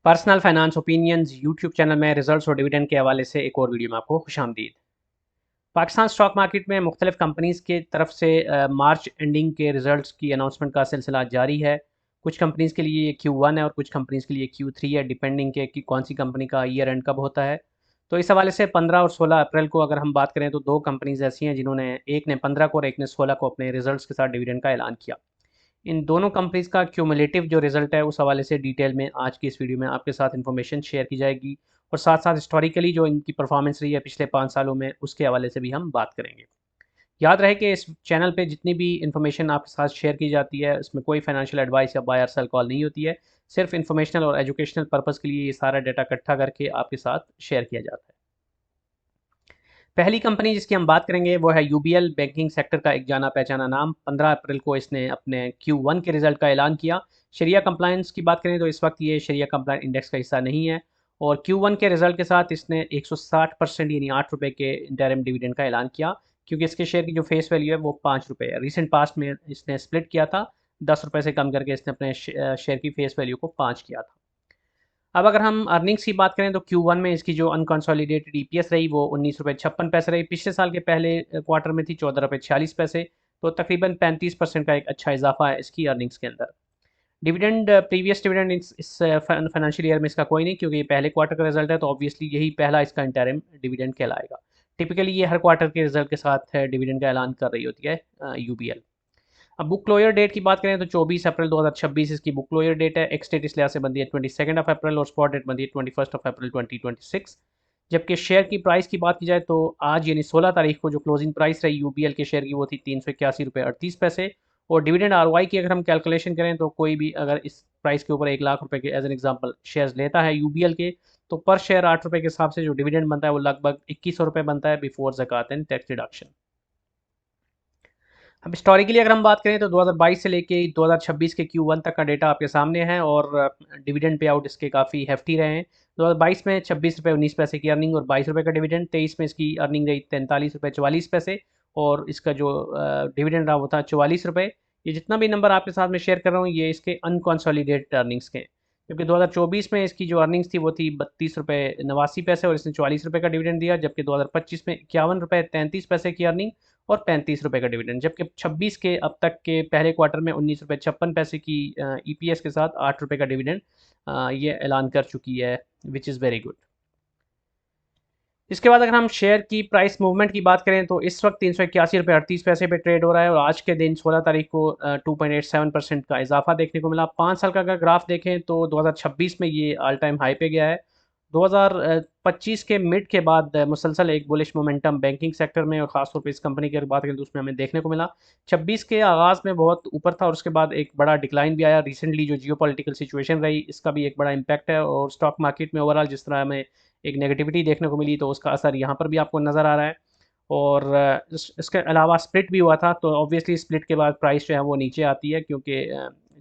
Personal finance opinions YouTube channel में results और dividend के हवाले से एक और वीडियो में आपको खुशामदीद। पाकिस्तान स्टॉक मार्केट में मुख्तलिफ कंपनीज़ की तरफ से मार्च एंडिंग के रिजल्ट्स की अनाउंसमेंट का सिलसिला जारी है। कुछ कंपनीज़ के लिए ये Q1 है और कुछ कंपनीज़ के लिए Q3 है, डिपेंडिंग के कि कौन सी कंपनी का ईयर एंड कब होता है। तो इस हवाले से 15 और 16 अप्रैल को अगर हम बात करें तो दो कंपनीज़ ऐसी हैं जिन्होंने, एक ने 15 को और एक ने 16 को अपने रिजल्ट्स के साथ डिविडेंड का ऐलान किया। इन दोनों कंपनीज़ का क्यूमुलेटिव जो रिज़ल्ट है उस हवाले से डिटेल में आज की इस वीडियो में आपके साथ इन्फॉर्मेशन शेयर की जाएगी और साथ साथ हिस्टोरिकली जो इनकी परफॉर्मेंस रही है पिछले 5 सालों में उसके हवाले से भी हम बात करेंगे। याद रहे कि इस चैनल पे जितनी भी इन्फॉर्मेशन आपके साथ शेयर की जाती है उसमें कोई फाइनेंशियल एडवाइस या बाय और सेल कॉल नहीं होती है। सिर्फ इन्फॉर्मेशनल और एजुकेशनल पर्पज़ के लिए ये सारा डाटा इकट्ठा करके आपके साथ शेयर किया जाता है। पहली कंपनी जिसकी हम बात करेंगे वो है यूबीएल, बैंकिंग सेक्टर का एक जाना पहचाना नाम। 15 अप्रैल को इसने अपने Q1 के रिजल्ट का ऐलान किया। शरिया कंप्लायंस की बात करें तो इस वक्त ये शरिया कंप्लायंस इंडेक्स का हिस्सा नहीं है और Q1 के रिजल्ट के साथ इसने 160% यानी ₹8 के इंटरिम डिविडेंड का ऐलान किया, क्योंकि इसके शेयर की जो फेस वैल्यू है वो ₹5 है। रिसेंट पास्ट में इसने स्प्लिट किया था, ₹10 से कम करके इसने अपने शेयर की फेस वैल्यू को 5 किया था। अब अगर हम अर्निंग्स की बात करें तो Q1 में इसकी जो अनकंसोलिडेटेड ईपीएस रही वो ₹19.56 रही। पिछले साल के पहले क्वार्टर में थी ₹14.46, तो तकरीबन 35% का एक अच्छा इजाफा है इसकी अर्निंग्स के अंदर। डिविडेंड, प्रीवियस डिविडेंड इस फाइनेंशियल ईयर में इसका कोई नहीं, क्योंकि ये पहले क्वार्टर का रिजल्ट है, तो ऑब्वियसली यही पहला इसका इंटरिम डिविडेंड कहलाएगा। टिपिकली ये हर क्वार्टर के रिजल्ट के साथ डिविडेंड का ऐलान कर रही होती है यूबीएल। अब बुक क्लोजर डेट की बात करें तो 24 अप्रैल 2026 इसकी बुक क्लोजर डेट है। एक्स डेट इस लिहाज से बनती है 22 अप्रैल और स्पॉट डेट बनती है 21 अप्रैल 2026। जबकि शेयर की प्राइस की बात की जाए तो आज यानी 16 तारीख को जो क्लोजिंग प्राइस रही यूबीएल के शेयर की वो थी ₹381.38। और डिविडेंड आरओआई की अगर हम कैलकुलेशन करें तो कोई भी अगर इस प्राइस के ऊपर ₹1,00,000 के एज एन एग्जाम्पल शेयर्स लेता है यूबीएल के, तो पर शेयर ₹8 के हिसाब से जो डिविडेंड बनता है वो लगभग ₹2100 बनता है बिफोर ज़कात एंड टैक्स डिडक्शन। अब हिस्टोरिकली अगर हम बात करें तो 2022 से लेके 2026 के Q1 तक का डेटा आपके सामने है और डिविडेंड पे आउट इसके काफ़ी हेफ्टी रहे हैं। 2022 में ₹26.19 की अर्निंग और ₹22 का डिविडेंड। 23 में इसकी अर्निंग रही ₹43.44 और इसका जो डिविडेंड रहा वो था ₹44। ये जितना भी नंबर आपके साथ में शेयर कर रहा हूँ ये इसके अनकॉन्सोलिडेटेड अर्निंग्स के हैं, क्योंकि 2024 में इसकी जो अर्निंग्स थी वो थी ₹32.89 और इसने ₹44 का डिविडेंड दिया, जबकि 2025 में ₹51.33 की अर्निंग और ₹35 का डिविडेंड। जबकि 26 के अब तक के पहले क्वार्टर में ₹19.56 की ईपीएस के साथ ₹8 का डिविडेंड ये ऐलान कर चुकी है, विच इज़ वेरी गुड। इसके बाद अगर हम शेयर की प्राइस मूवमेंट की बात करें तो इस वक्त ₹381.38 पे ट्रेड हो रहा है और आज के दिन 16 तारीख को 2.87% का इजाफा देखने को मिला। 5 साल का अगर ग्राफ देखें तो 2026 में ये ऑल टाइम हाई पे गया है। 2025 के मिड के बाद मुसलसल एक बुलिश मोमेंटम बैंकिंग सेक्टर में और ख़ासतौर पे इस कंपनी की अगर बात करें तो उसमें हमें देखने को मिला। 26 के आगाज़ में बहुत ऊपर था और उसके बाद एक बड़ा डिक्लाइन भी आया। रिसेंटली जो जियोपॉलिटिकल सिचुएशन रही इसका भी एक बड़ा इम्पैक्ट है और स्टॉक मार्केट में ओवरऑल जिस तरह हमें एक नेगेटिविटी देखने को मिली तो उसका असर यहाँ पर भी आपको नज़र आ रहा है। और इसके अलावा स्प्लिट भी हुआ था, तो ऑब्वियसली स्प्लिट के बाद प्राइस जो है वो नीचे आती है, क्योंकि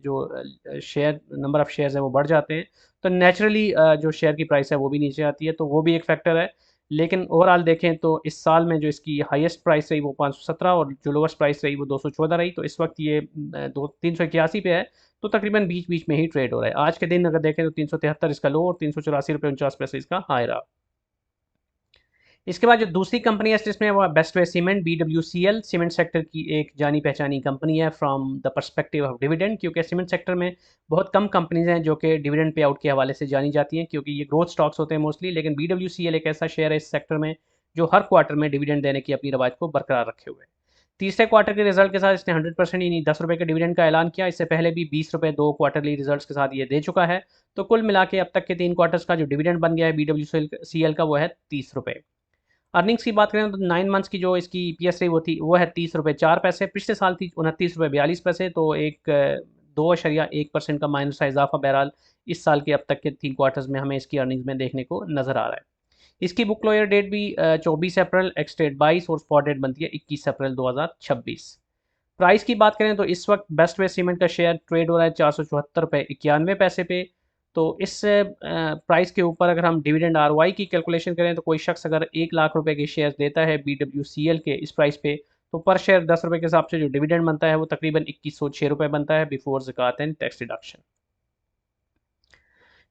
जो शेयर नंबर ऑफ़ शेयर्स हैं वो बढ़ जाते हैं, तो नेचुरली जो शेयर की प्राइस है वो भी नीचे आती है, तो वो भी एक फैक्टर है। लेकिन ओवरऑल देखें तो इस साल में जो इसकी हाईएस्ट प्राइस रही वो 517 और जो लोवेस्ट प्राइस रही वो 214 रही, तो इस वक्त ये 381 पे है, तो तकरीबन बीच बीच में ही ट्रेड हो रहा है। आज के दिन अगर देखें तो 373 इसका लो और ₹384.49 इसका हाई रहा। इसके बाद जो दूसरी कंपनी है जिसमें वो best way cement, BWCL cement sector की एक जानी पहचानी कंपनी है from the perspective of dividend, क्योंकि सीमेंट सेक्टर में बहुत कम कंपनीज हैं जो कि डिविडेंड पे आउट के हवाले से जानी जाती हैं, क्योंकि ये ग्रोथ स्टॉक्स होते हैं मोस्टली। लेकिन BWCL एक ऐसा शेयर है इस सेक्टर में जो हर क्वार्टर में डिविडेंड देने की अपनी रवाज को बरकरार रखे हुए है। तीसरे क्वार्टर के रिजल्ट के साथ इसने 100% यानी ₹10 के डिविडेंड का ऐलान किया। इससे पहले भी ₹20 दो क्वार्टरली रिजल्ट्स के साथ ये दे चुका है। तो कुल मिला के अब तक के 3 क्वार्टर्स का जो डिविडेंड बन गया है BWCL का वो है ₹30। अर्निंग्स की बात करें तो 9 मंथ्स की जो इसकी ईपीएस रही वो है ₹30.04। पिछले साल थी ₹29.42, तो एक 2.1% का माइनस का इजाफा बहरहाल इस साल के अब तक के 3 क्वार्टर्स में हमें इसकी अर्निंग्स में देखने को नज़र आ रहा है। इसकी बुक क्लोजर डेट भी 24 अप्रैल, एक्स डेट 22 और स्पॉट डेट बनती है 21 अप्रैल 2026। प्राइस की बात करें तो इस वक्त बेस्ट वे सीमेंट का शेयर ट्रेड हो रहा है ₹474.91 पे। तो इस प्राइस के ऊपर अगर हम डिविडेंड आरओआई की कैलकुलेशन करें तो कोई शख्स अगर ₹1,00,000 के शेयर देता है BWCL के इस प्राइस पे, तो पर शेयर ₹10 के हिसाब से जो डिविडेंड बनता है वो तकरीबन ₹2106 बनता है बिफोर ज़कात एंड टैक्स डिडक्शन।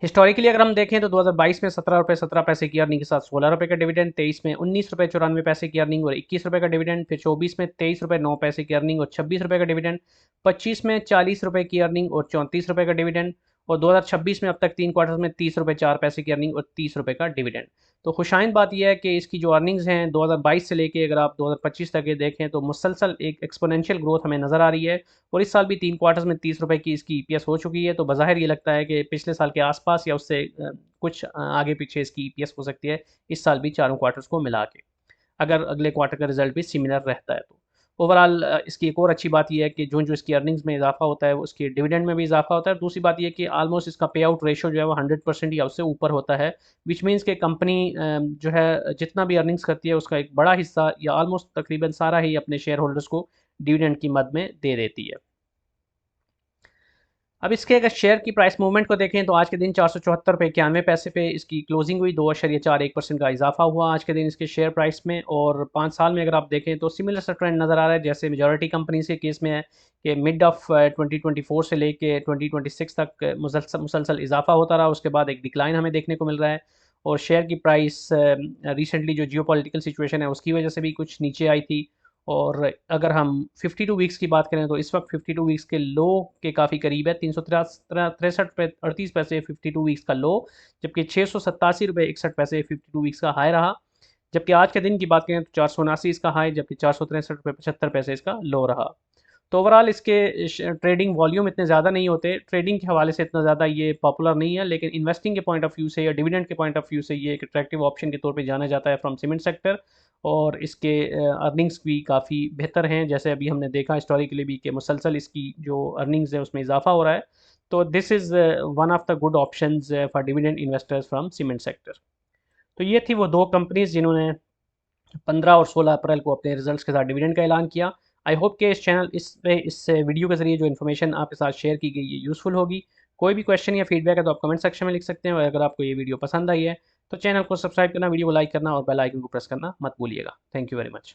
हिस्टोरिकली अगर हम देखें तो 2022 में 17 रुपये 17 पैसे की अर्निंग के साथ 16 रुपये का डिविडेंड, 23 में 19 रुपये 94 पैसे की अर्निंग और 21 रुपये का डिविडेंड, फिर 24 में 23 रुपये 9 पैसे की अर्निंग और 26 रुपये का डिविडेंड, 25 में 40 रुपये की अर्निंग और 34 रुपये का डिविडेंड, और 2026 में अब तक 3 क्वार्टर में 30 रुपये 4 पैसे की अर्निंग और 30 रुपये का डिविडेंड। तो खुशाइंद बात यह है कि इसकी जो अर्निंग्स हैं 2022 से लेके अगर आप 2025 तक ये देखें तो मुसलसल एक एक्सपोनेंशियल ग्रोथ हमें नज़र आ रही है, और इस साल भी 3 क्वार्टर्स में 30 रुपये की इसकी ईपीएस हो चुकी है। तो बज़ाहिर ये लगता है कि पिछले साल के आसपास या उससे कुछ आगे पीछे इसकी ईपीएस हो सकती है इस साल भी चारों क्वार्टर्स को मिला के, अगर अगले क्वार्टर का रिजल्ट भी सिमिलर रहता है तो। ओवरऑल इसकी एक और अच्छी बात यह है कि जो जो इसकी अर्निंग्स में इजाफा होता है उसके डिविडेंड में भी इजाफा होता है। दूसरी बात यह कि आलमोस्ट इसका पे आउट रेशो जो है वो 100% या उससे ऊपर होता है, विच मीन्स कि कंपनी जो है जितना भी अर्निंग्स करती है उसका एक बड़ा हिस्सा या आलमोस्ट तकरीबन सारा ही अपने शेयर होल्डर्स को डिविडेंड की मद में दे देती है। अब इसके अगर शेयर की प्राइस मूवमेंट को देखें तो आज के दिन 474 रुपये 91 पैसे पे इसकी क्लोजिंग हुई, 2.41% का इजाफा हुआ आज के दिन इसके शेयर प्राइस में। और 5 साल में अगर आप देखें तो सिमिलर सा ट्रेंड नज़र आ रहा है जैसे मेजॉरिटी कंपनीज के केस में है कि मिड ऑफ 2024 से लेके 2026 तक मुसलसल इजाफा होता रहा, उसके बाद एक डिक्लाइन हमें देखने को मिल रहा है। और शेयर की प्राइस रिसेंटली जो जियोपॉलिटिकल सिचुएशन है उसकी वजह से भी कुछ नीचे आई थी। और अगर हम 52 वीक्स की बात करें तो इस वक्त 52 वीक्स के लो के काफ़ी करीब है, 363 रुपये 38 पैसे 52 वीक्स का लो, जबकि 687 रुपये 61 पैसे 52 वीक्स का हाई रहा। जबकि आज के दिन की बात करें तो 479 इसका हाई, जबकि 463 रुपये 75 पैसे इसका लो रहा। तो ओवरऑल इसके ट्रेडिंग वॉल्यूम इतने ज़्यादा नहीं होते, ट्रेडिंग के हवाले से इतना ज़्यादा ये पॉपुलर नहीं है, लेकिन इन्वेस्टिंग के पॉइंट ऑफ व्यू से या डिविडेंड के पॉइंट ऑफ व्यू से ये एक अट्रैक्टिव ऑप्शन के तौर पे जाना जाता है फ्रॉम सीमेंट सेक्टर। और इसके अर्निंग्स भी काफ़ी बेहतर हैं, जैसे अभी हमने देखा हिस्टोरिकली भी कि मुसलसल इसकी जो अर्निंग्स है उसमें इजाफा हो रहा है। तो this is one of the good options for dividend investors from cement sector. तो ये थी वो दो कंपनीज जिन्होंने 15 और 16 अप्रैल को अपने रिजल्ट्स के साथ डिविडेंड का ऐलान किया। आई होप कि इस वीडियो के ज़रिए जो इन्फॉर्मेशन आपके साथ शेयर की गई है यूज़फुल होगी। कोई भी क्वेश्चन या फीडबैक है तो आप कमेंट सेक्शन में लिख सकते हैं, और अगर आपको ये वीडियो पसंद आई है तो चैनल को सब्सक्राइब करना, वीडियो को लाइक करना और बेल आइकन को प्रेस करना मत भूलिएगा। Thank you very much.